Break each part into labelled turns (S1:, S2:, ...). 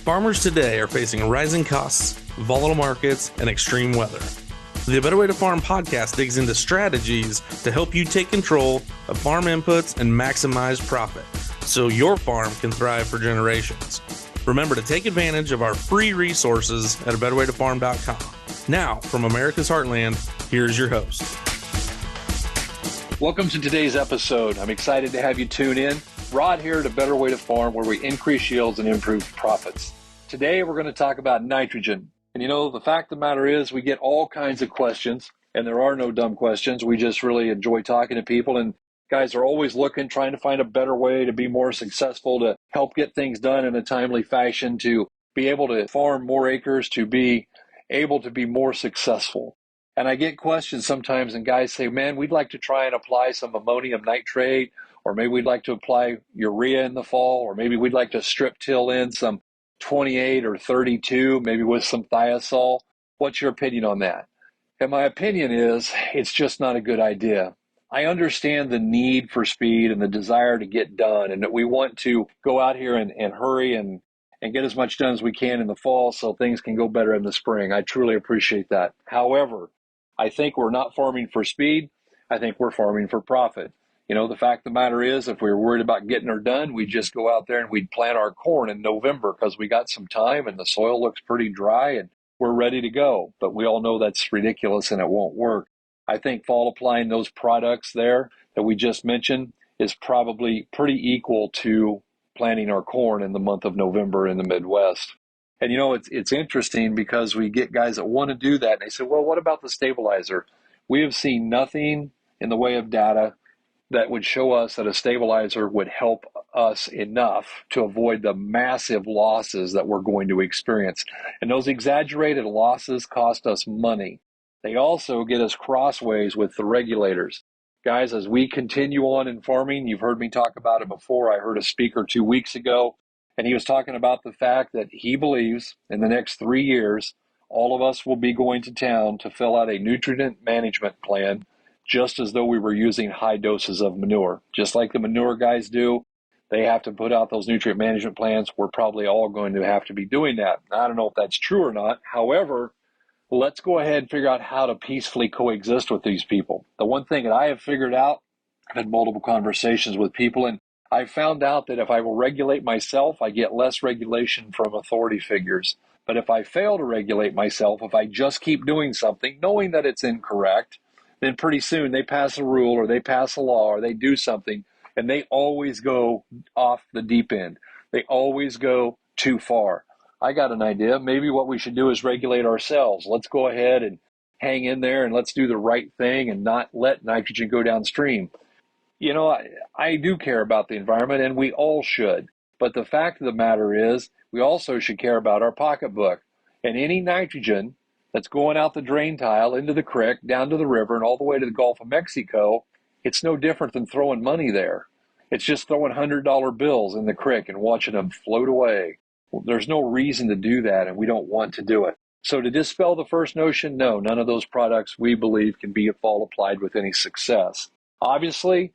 S1: Farmers today are facing rising costs, volatile markets, and extreme weather. The A Better Way to Farm podcast digs into strategies to help you take control of farm inputs and maximize profit so your farm can thrive for generations. Remember to take advantage of our free resources at abetterwaytofarm.com. Now, from America's Heartland, here's your host.
S2: Welcome to today's episode. I'm excited to have you tune in. Rod here at A Better Way to Farm, where we increase yields and improve profits. Today, we're going to talk about nitrogen. And the fact of the matter is we get all kinds of questions, and there are no dumb questions. We just really enjoy talking to people, and guys are always looking, trying to find a better way to be more successful, to help get things done in a timely fashion, to be able to farm more acres, to be able to be more successful. And I get questions sometimes, and guys say, man, we'd like to try and apply some ammonium nitrate, or maybe we'd like to apply urea in the fall, or maybe we'd like to strip till in some 28 or 32, maybe with some thiazole. What's your opinion on that? And my opinion is it's just not a good idea. I understand the need for speed and the desire to get done, and that we want to go out here and hurry and get as much done as we can in the fall so things can go better in the spring. I truly appreciate that. However, I think we're not farming for speed. I think we're farming for profit. The fact of the matter is, if we were worried about getting her done, we'd just go out there and we'd plant our corn in November because we got some time and the soil looks pretty dry and we're ready to go. But we all know that's ridiculous and it won't work. I think fall applying those products there that we just mentioned is probably pretty equal to planting our corn in the month of November in the Midwest. And it's interesting because we get guys that want to do that and they say, well, what about the stabilizer? We have seen nothing in the way of data that would show us that a stabilizer would help us enough to avoid the massive losses that we're going to experience. And those exaggerated losses cost us money. They also get us crossways with the regulators. Guys, as we continue on in farming, you've heard me talk about it before. I heard a speaker 2 weeks ago, and he was talking about the fact that he believes in the next 3 years, all of us will be going to town to fill out a nutrient management plan, just as though we were using high doses of manure. Just like the manure guys do, they have to put out those nutrient management plans. We're probably all going to have to be doing that. I don't know if that's true or not. However, let's go ahead and figure out how to peacefully coexist with these people. The one thing that I have figured out, I've had multiple conversations with people, and I found out that if I will regulate myself, I get less regulation from authority figures. But if I fail to regulate myself, if I just keep doing something, knowing that it's incorrect, then pretty soon they pass a rule or they pass a law or they do something, and they always go off the deep end. They always go too far. I got an idea. Maybe what we should do is regulate ourselves. Let's go ahead and hang in there and let's do the right thing and not let nitrogen go downstream. I do care about the environment, and we all should. But the fact of the matter is, we also should care about our pocketbook. And any nitrogen that's going out the drain tile into the creek, down to the river, and all the way to the Gulf of Mexico, it's no different than throwing money there. It's just throwing $100 bills in the creek and watching them float away. Well, there's no reason to do that, and we don't want to do it. So to dispel the first notion, no, none of those products we believe can be fall applied with any success. Obviously,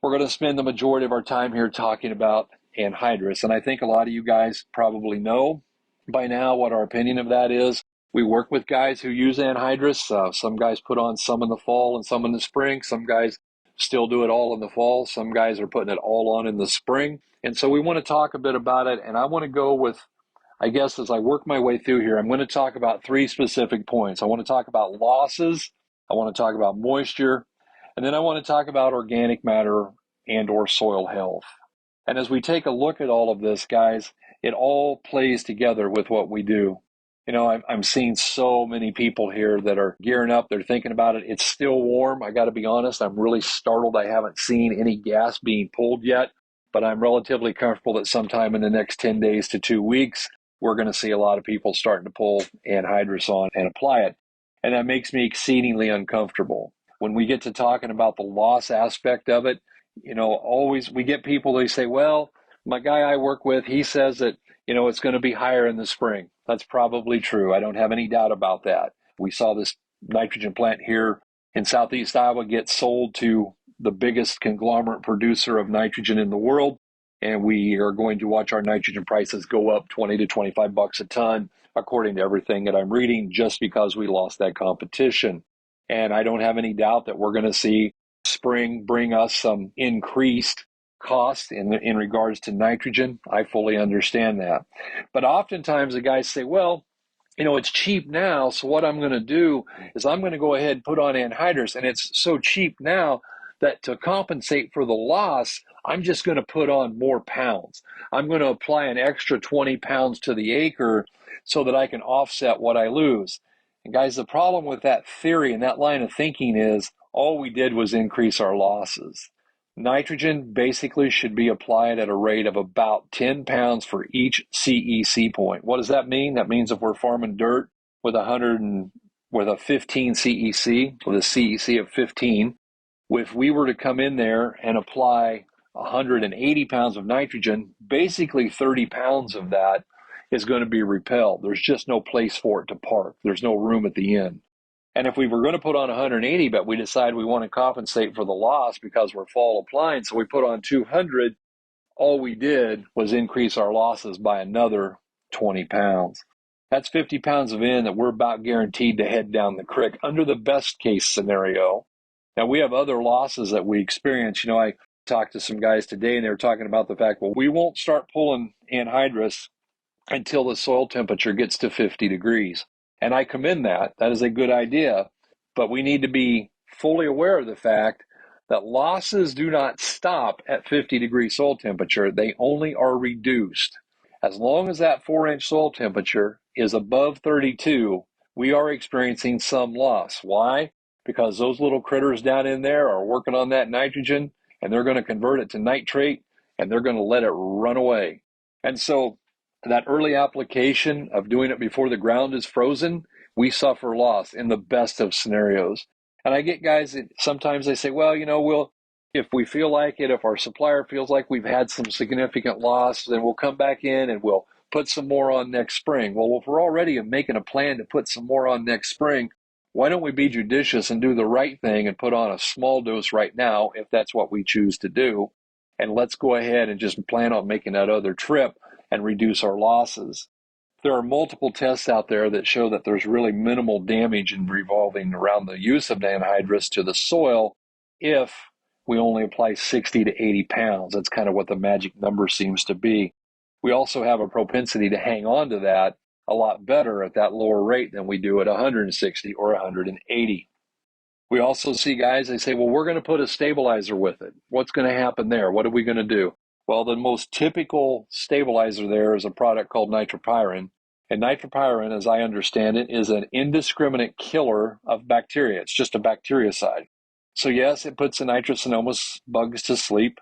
S2: we're going to spend the majority of our time here talking about anhydrous, and I think a lot of you guys probably know by now what our opinion of that is. We work with guys who use anhydrous. Some guys put on some in the fall and some in the spring. Some guys still do it all in the fall. Some guys are putting it all on in the spring. And so we want to talk a bit about it. And I want to go with, I guess, as I work my way through here, I'm going to talk about 3 specific points. I want to talk about losses. I want to talk about moisture. And then I want to talk about organic matter and or soil health. And as we take a look at all of this, guys, it all plays together with what we do. I'm seeing so many people here that are gearing up. They're thinking about it. It's still warm. I got to be honest. I'm really startled. I haven't seen any gas being pulled yet, but I'm relatively comfortable that sometime in the next 10 days to 2 weeks, we're going to see a lot of people starting to pull anhydrous on and apply it. And that makes me exceedingly uncomfortable. When we get to talking about the loss aspect of it, always we get people, they say, well, my guy I work with, he says that, it's going to be higher in the spring. That's probably true. I don't have any doubt about that. We saw this nitrogen plant here in Southeast Iowa get sold to the biggest conglomerate producer of nitrogen in the world. and we are going to watch our nitrogen prices go up 20 to 25 bucks a ton, according to everything that I'm reading, just because we lost that competition. And I don't have any doubt that we're going to see spring bring us some increased cost in regards to nitrogen. I fully understand that. But oftentimes the guys say, well, it's cheap now, so what I'm going to do is I'm going to go ahead and put on anhydrous, and it's so cheap now that to compensate for the loss, I'm just going to put on more pounds. I'm going to apply an extra 20 pounds to the acre so that I can offset what I lose. And guys, the problem with that theory and that line of thinking is all we did was increase our losses. Nitrogen basically should be applied at a rate of about 10 pounds for each CEC point. What does that mean? That means if we're farming dirt with with a 15 CEC, with a CEC of 15, if we were to come in there and apply 180 pounds of nitrogen, basically 30 pounds of that is going to be repelled. There's just no place for it to park. There's no room at the end. And if we were going to put on 180, but we decide we want to compensate for the loss because we're fall applying, so we put on 200, all we did was increase our losses by another 20 pounds. That's 50 pounds of N that we're about guaranteed to head down the creek under the best case scenario. Now, we have other losses that we experience. I talked to some guys today, and they were talking about the fact, well, we won't start pulling anhydrous until the soil temperature gets to 50 degrees. And I commend that. That is a good idea. But we need to be fully aware of the fact that losses do not stop at 50-degree soil temperature. They only are reduced. As long as that 4-inch soil temperature is above 32, we are experiencing some loss. Why? Because those little critters down in there are working on that nitrogen, and they're going to convert it to nitrate, and they're going to let it run away. And so that early application of doing it before the ground is frozen, we suffer loss in the best of scenarios. And I get guys that sometimes they say, well, if we feel like it, if our supplier feels like we've had some significant loss, then we'll come back in and we'll put some more on next spring. Well, if we're already making a plan to put some more on next spring, why don't we be judicious and do the right thing and put on a small dose right now if that's what we choose to do? And let's go ahead and just plan on making that other trip and reduce our losses. There are multiple tests out there that show that there's really minimal damage in revolving around the use of anhydrous to the soil if we only apply 60 to 80 pounds. That's kind of what the magic number seems to be. We also have a propensity to hang on to that a lot better at that lower rate than we do at 160 or 180. We also see guys, they say, well, we're going to put a stabilizer with it. What's going to happen there? What are we going to do? Well, the most typical stabilizer there is a product called nitropyrin. And nitropyrin, as I understand it, is an indiscriminate killer of bacteria. It's just a bactericide. So yes, it puts the nitrosomonas bugs to sleep.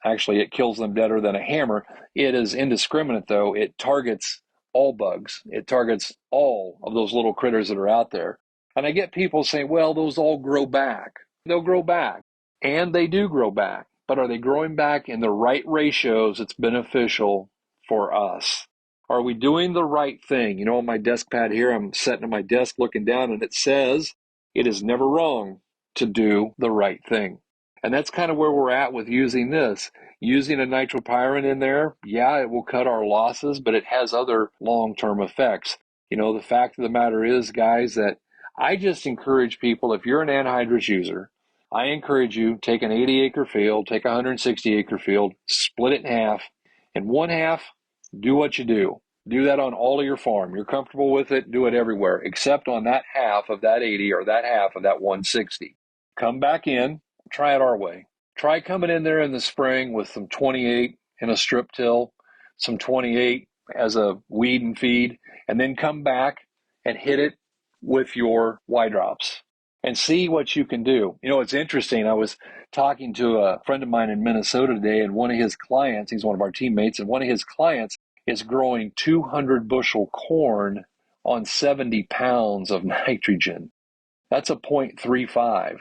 S2: Actually, it kills them deader than a hammer. It is indiscriminate, though. It targets all bugs. It targets all of those little critters that are out there. And I get people saying, well, those all grow back. They'll grow back. And they do grow back. But are they growing back in the right ratios that's beneficial for us? Are we doing the right thing? On my desk pad here, I'm sitting at my desk looking down, and it says it is never wrong to do the right thing. And that's kind of where we're at with using this. Using a nitropyrin in there, yeah, it will cut our losses, but it has other long-term effects. The fact of the matter is, guys, that I just encourage people, if you're an anhydrous user, I encourage you, take an 80-acre field, take a 160-acre field, split it in half. In one half, do what you do. Do that on all of your farm. You're comfortable with it, do it everywhere, except on that half of that 80 or that half of that 160. Come back in, try it our way. Try coming in there in the spring with some 28 in a strip till, some 28 as a weed and feed, and then come back and hit it with your Y drops and see what you can do. It's interesting. I was talking to a friend of mine in Minnesota today, and one of his clients, he's one of our teammates, and one of his clients is growing 200 bushel corn on 70 pounds of nitrogen. That's a 0.35.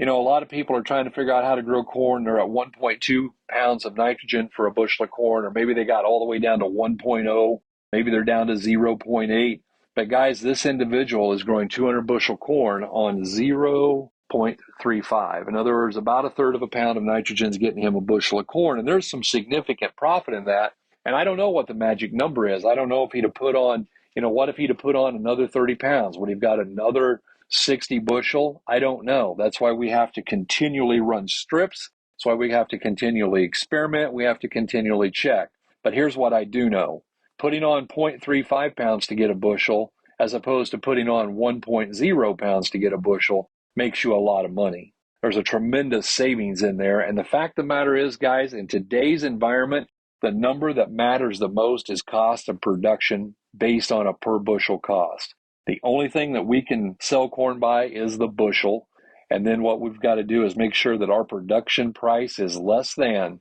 S2: A lot of people are trying to figure out how to grow corn. They're at 1.2 pounds of nitrogen for a bushel of corn, or maybe they got all the way down to 1.0. Maybe they're down to 0.8. But guys, this individual is growing 200 bushel corn on 0 0.35. In other words, about a third of a pound of nitrogen is getting him a bushel of corn. And there's some significant profit in that. And I don't know what the magic number is. I don't know if he'd have put on, what if he'd have put on another 30 pounds? Would he have got another 60 bushel? I don't know. That's why we have to continually run strips. That's why we have to continually experiment. We have to continually check. But here's what I do know. Putting on 0.35 pounds to get a bushel, as opposed to putting on 1.0 pounds to get a bushel, makes you a lot of money. There's a tremendous savings in there. And the fact of the matter is, guys, in today's environment, the number that matters the most is cost of production based on a per bushel cost. The only thing that we can sell corn by is the bushel. And then what we've got to do is make sure that our production price is less than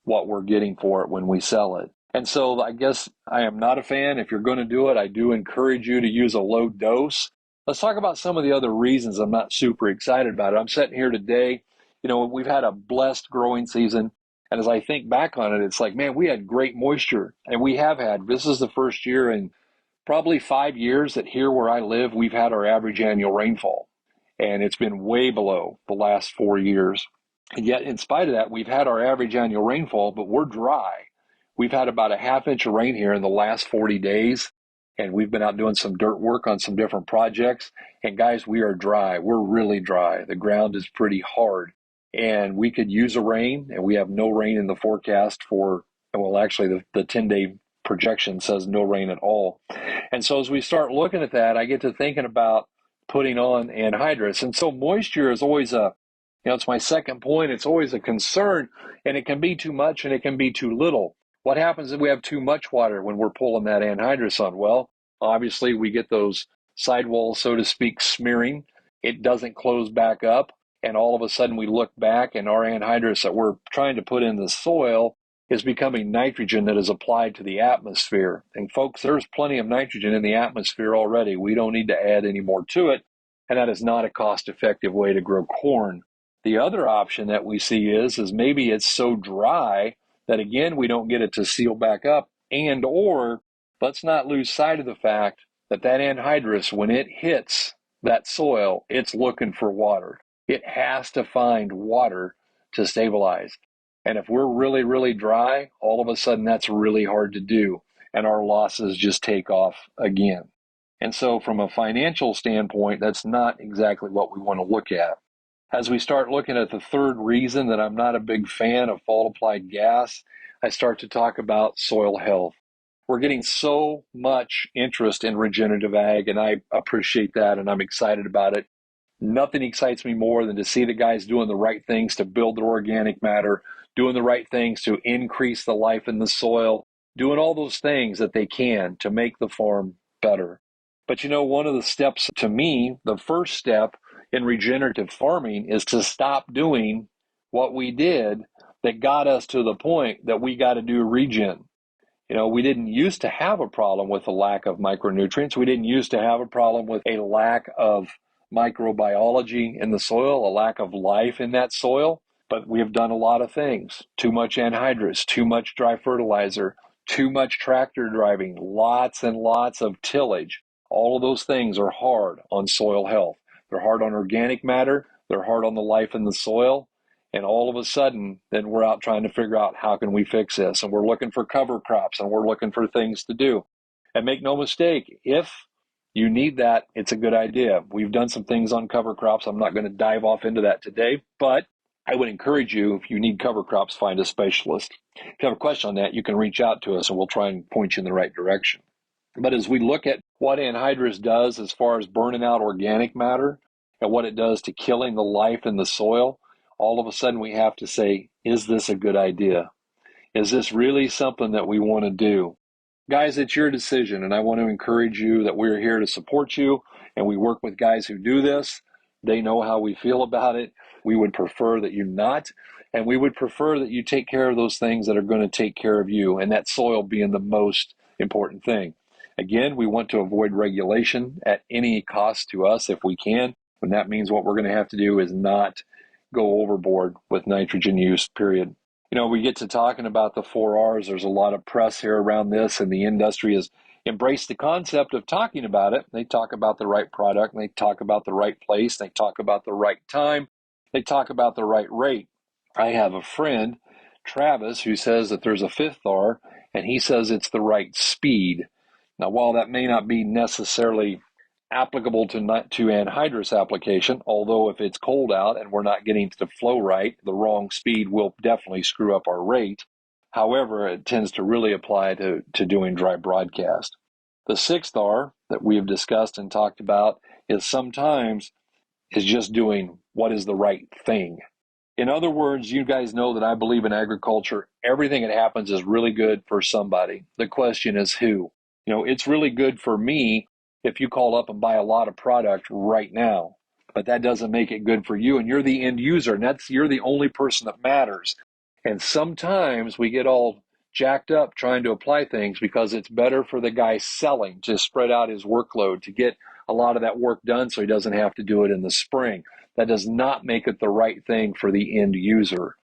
S2: what we're getting for it when we sell it. And so I guess I am not a fan. If you're going to do it, I do encourage you to use a low dose. Let's talk about some of the other reasons I'm not super excited about it. I'm sitting here today, we've had a blessed growing season. And as I think back on it, it's like, man, we had great moisture. And we have had, this is the first year in probably 5 years that here where I live, we've had our average annual rainfall. And it's been way below the last 4 years. And yet, in spite of that, we've had our average annual rainfall, but we're dry. We've had about a half inch of rain here in the last 40 days. And we've been out doing some dirt work on some different projects. And guys, we are dry. We're really dry. The ground is pretty hard. And we could use a rain, and we have no rain in the forecast for, well, actually the 10-day projection says no rain at all. And so as we start looking at that, I get to thinking about putting on anhydrous. And so moisture is always it's my second point. It's always a concern, and it can be too much and it can be too little. What happens if we have too much water when we're pulling that anhydrous on? Well, obviously we get those sidewalls, so to speak, smearing. It doesn't close back up. And all of a sudden we look back and our anhydrous that we're trying to put in the soil is becoming nitrogen that is applied to the atmosphere. And folks, there's plenty of nitrogen in the atmosphere already. We don't need to add any more to it. And that is not a cost-effective way to grow corn. The other option that we see is maybe it's so dry that, again, we don't get it to seal back up. And or let's not lose sight of the fact that anhydrous, when it hits that soil, it's looking for water. It has to find water to stabilize. And if we're really, really dry, all of a sudden that's really hard to do. And our losses just take off again. And so from a financial standpoint, that's not exactly what we want to look at. As we start looking at the third reason that I'm not a big fan of fall applied gas, I start to talk about soil health. We're getting so much interest in regenerative ag, and I appreciate that, and I'm excited about it. Nothing excites me more than to see the guys doing the right things to build their organic matter, doing the right things to increase the life in the soil, doing all those things that they can to make the farm better. But one of the steps, to me, the first step in regenerative farming is to stop doing what we did that got us to the point that we got to do regen. We didn't used to have a problem with the lack of micronutrients. We didn't used to have a problem with a lack of microbiology in the soil, a lack of life in that soil, but we have done a lot of things. Too much anhydrous, too much dry fertilizer, too much tractor driving, lots and lots of tillage. All of those things are hard on soil health. They're hard on organic matter. They're hard on the life in the soil. And all of a sudden, then we're out trying to figure out how can we fix this. And we're looking for cover crops and we're looking for things to do. And make no mistake, if you need that, it's a good idea. We've done some things on cover crops. I'm not going to dive off into that today, but I would encourage you, if you need cover crops, find a specialist. If you have a question on that, you can reach out to us and we'll try and point you in the right direction. But as we look at what anhydrous does as far as burning out organic matter and what it does to killing the life in the soil, all of a sudden we have to say, is this a good idea? Is this really something that we want to do? Guys, it's your decision, and I want to encourage you that we're here to support you, and we work with guys who do this. They know how we feel about it. We would prefer that you not, and we would prefer that you take care of those things that are going to take care of you, and that soil being the most important thing. Again, we want to avoid regulation at any cost to us if we can, and that means what we're going to have to do is not go overboard with nitrogen use, period. We get to talking about the 4 R's. There's a lot of press here around this, and the industry is embrace the concept of talking about it. They talk about the right product, and they talk about the right place, they talk about the right time, they talk about the right rate. I have a friend, Travis, who says that there's a fifth R, and he says it's the right speed. Now, while that may not be necessarily applicable to anhydrous application, although if it's cold out and we're not getting the flow right, the wrong speed will definitely screw up our rate. However, it tends to really apply to doing dry broadcast. The sixth R that we have discussed and talked about is sometimes is just doing what is the right thing. In other words, you guys know that I believe in agriculture. Everything that happens is really good for somebody. The question is who? You know, it's really good for me if you call up and buy a lot of product right now, but that doesn't make it good for you. And you're the end user, and you're the only person that matters. And sometimes we get all jacked up trying to apply things because it's better for the guy selling to spread out his workload, to get a lot of that work done so he doesn't have to do it in the spring. That does not make it the right thing for the end user.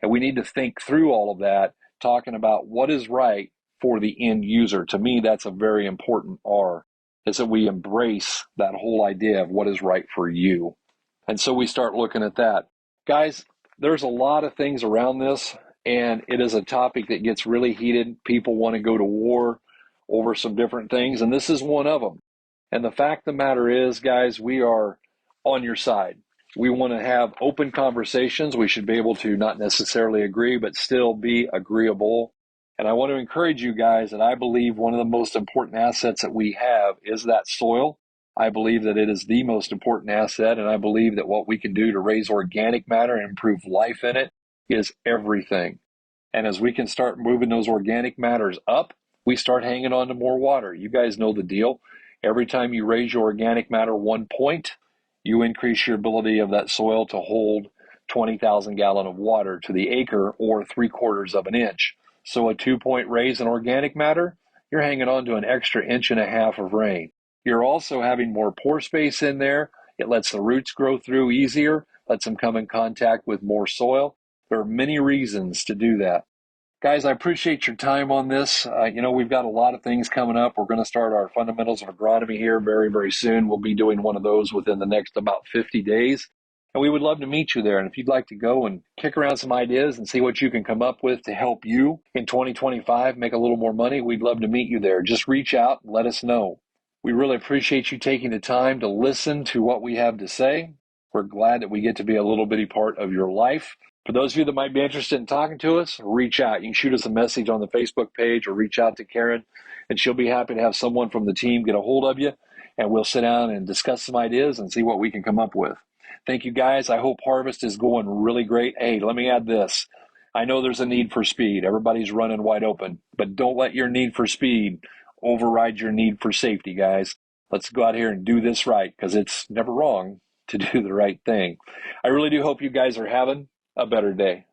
S2: And we need to think through all of that, talking about what is right for the end user. To me, that's a very important R, is that we embrace that whole idea of what is right for you. And so we start looking at that. Guys, there's a lot of things around this, and it is a topic that gets really heated. People want to go to war over some different things, and this is one of them. And the fact of the matter is, guys, we are on your side. We want to have open conversations. We should be able to not necessarily agree, but still be agreeable. And I want to encourage you guys that I believe one of the most important assets that we have is that soil. I believe that it is the most important asset, and I believe that what we can do to raise organic matter and improve life in it is everything. And as we can start moving those organic matters up, we start hanging on to more water. You guys know the deal. Every time you raise your organic matter 1 point, you increase your ability of that soil to hold 20,000 gallons of water to the acre, or 3/4 of an inch. So a 2-point raise in organic matter, you're hanging on to an extra 1.5 inches of rain. You're also having more pore space in there. It lets the roots grow through easier, lets them come in contact with more soil. There are many reasons to do that. Guys, I appreciate your time on this. We've got a lot of things coming up. We're going to start our fundamentals of agronomy here very, very soon. We'll be doing one of those within the next about 50 days. And we would love to meet you there. And if you'd like to go and kick around some ideas and see what you can come up with to help you in 2025 make a little more money, we'd love to meet you there. Just reach out and let us know. We really appreciate you taking the time to listen to what we have to say. We're glad that we get to be a little bitty part of your life. For those of you that might be interested in talking to us, reach out. You can shoot us a message on the Facebook page or reach out to Karen, and she'll be happy to have someone from the team get a hold of you, and we'll sit down and discuss some ideas and see what we can come up with. Thank you, guys. I hope harvest is going really great. Hey, let me add this. I know there's a need for speed. Everybody's running wide open, but don't let your need for speed override your need for safety, guys. Let's go out here and do this right, because it's never wrong to do the right thing. I really do hope you guys are having a better day.